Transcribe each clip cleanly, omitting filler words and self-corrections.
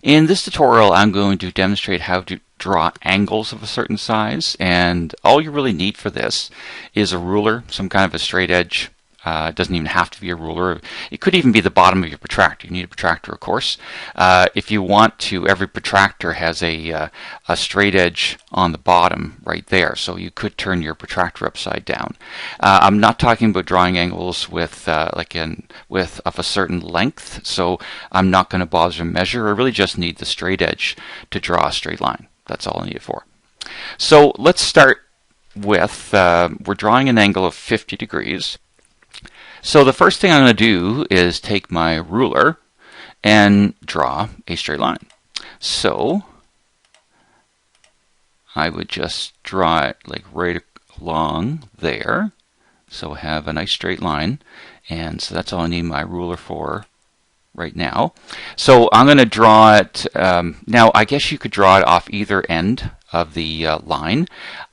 In this tutorial, I'm going to demonstrate how to draw angles of a certain size, and all you really need for this is a ruler, some kind of a straight edge. It doesn't even have to be a ruler. It could even be the bottom of your protractor. You need a protractor, of course. If you want to, every protractor has a straight edge on the bottom right there, so you could turn your protractor upside down. I'm not talking about drawing angles with of a certain length, so I'm not going to bother to measure. I really just need the straight edge to draw a straight line. That's all I need it for. So let's start with, we're drawing an angle of 50 degrees. So the first thing I'm going to do is take my ruler and draw a straight line. So I would just draw it like right along there. So have a nice straight line. And so that's all I need my ruler for right now. So I'm going to draw it. Now I guess you could draw it off either end of the line.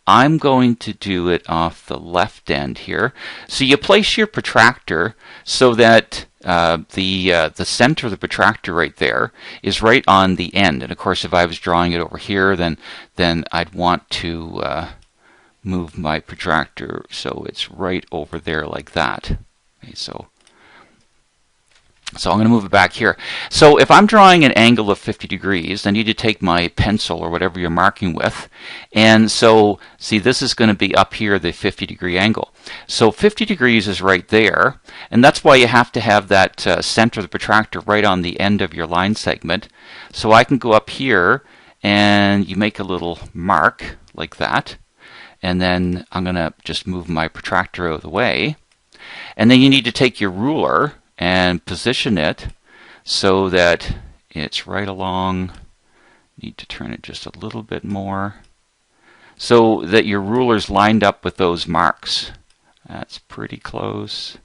I'm going to do it off the left end here. So you place your protractor so that the center of the protractor right there is right on the end. And of course, if I was drawing it over here, then I'd want to move my protractor so it's right over there like that. Okay, so I'm going to move it back here. So if I'm drawing an angle of 50 degrees, I need to take my pencil or whatever you're marking with. And so, see, this is going to be up here, the 50-degree angle. So 50 degrees is right there. And that's why you have to have that center of the protractor right on the end of your line segment. So I can go up here and you make a little mark like that. And then I'm going to just move my protractor out of the way. And then you need to take your ruler and position it so that it's right along. Need to turn it just a little bit more so that your ruler's lined up with those marks. That's pretty close.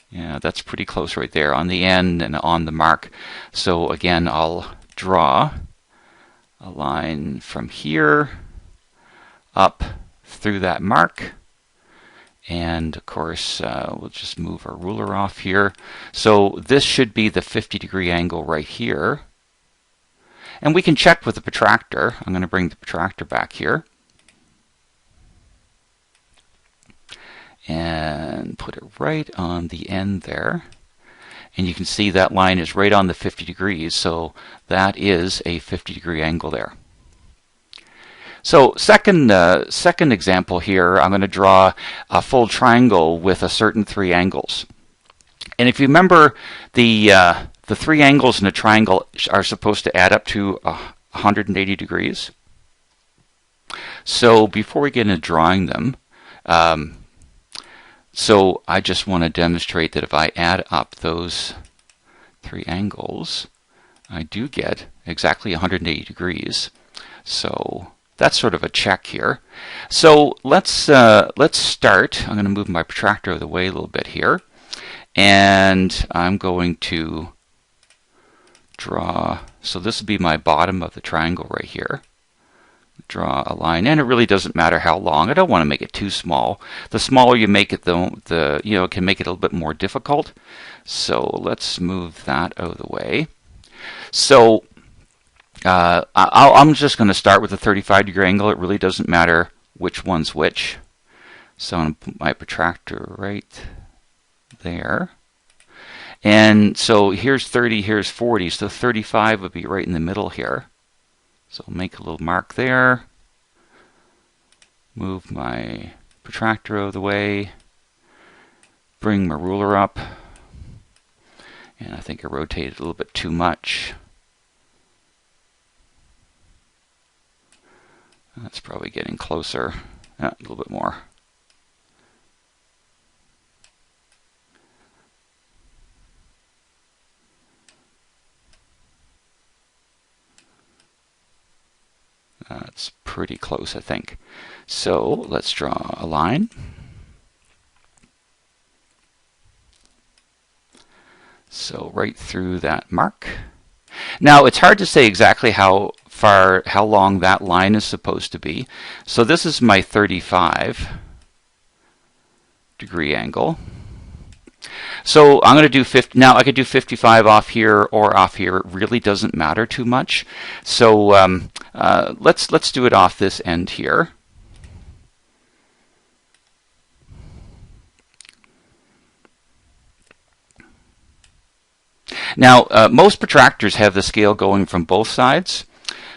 Yeah, that's pretty close right there on the end and on the mark. So again, I'll draw a line from here up through that mark. And of course, we'll just move our ruler off here. So this should be the 50-degree angle right here. And we can check with the protractor. I'm going to bring the protractor back here. And put it right on the end there. And you can see that line is right on the 50 degrees. So that is a 50-degree angle there. So second example here, I'm going to draw a full triangle with a certain three angles. And if you remember, the three angles in a triangle are supposed to add up to 180 degrees. So before we get into drawing them, so I just want to demonstrate that if I add up those three angles, I do get exactly 180 degrees. So that's sort of a check here. So let's start. I'm going to move my protractor out of the way a little bit here, and I'm going to draw. So this will be my bottom of the triangle right here. Draw a line, and it really doesn't matter how long. I don't want to make it too small. The smaller you make it, it can make it a little bit more difficult. So let's move that out of the way. So I'm just going to start with a 35-degree angle. It really doesn't matter which one's which. So I'm going to put my protractor right there. And so here's 30, here's 40. So 35 would be right in the middle here. So I'll make a little mark there. Move my protractor out of the way. Bring my ruler up. And I think I rotated a little bit too much. That's probably getting closer. A little bit more. That's pretty close, I think. So let's draw a line. So right through that mark. Now it's hard to say exactly how long that line is supposed to be. So this is my 35-degree angle. So I'm going to do 50. Now I could do 55 off here or off here. It really doesn't matter too much. So let's do it off this end here. Now, most protractors have the scale going from both sides.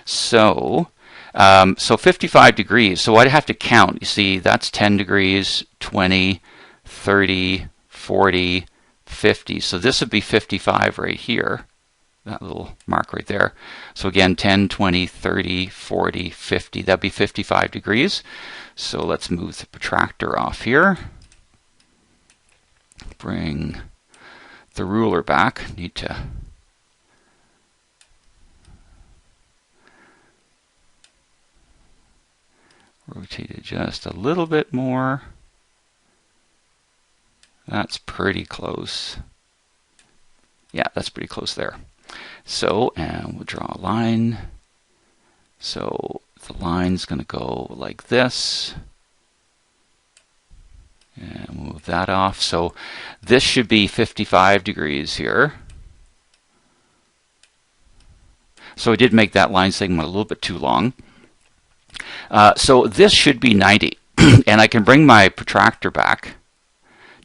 So 55 degrees. So I'd have to count. You see, that's 10 degrees, 20, 30, 40, 50. So this would be 55 right here. That little mark right there. So again, 10, 20, 30, 40, 50. That'd be 55 degrees. So let's move the protractor off here. Bring the ruler back. Need to rotate it just a little bit more. That's pretty close. Yeah, that's pretty close there. So, and we'll draw a line. So the line's going to go like this. And move that off. So this should be 55 degrees here. So I did make that line segment a little bit too long. So this should be 90. And I can bring my protractor back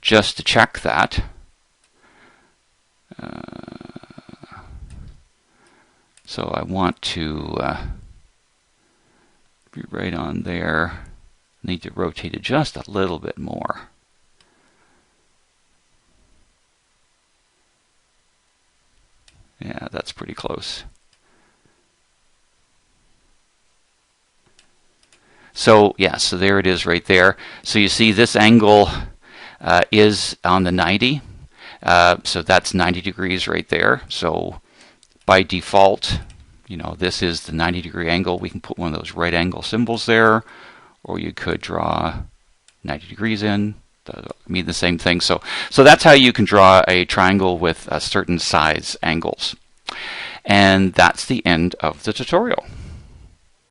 just to check that. So I want to be right on there. Need to rotate it just a little bit more. Yeah, that's pretty close. So yeah, so there it is right there. So you see this angle is on the 90. So that's 90 degrees right there. So by default, you know, this is the 90-degree angle. We can put one of those right angle symbols there, or you could draw 90 degrees in. Mean the same thing. So that's how you can draw a triangle with certain size angles. And that's the end of the tutorial.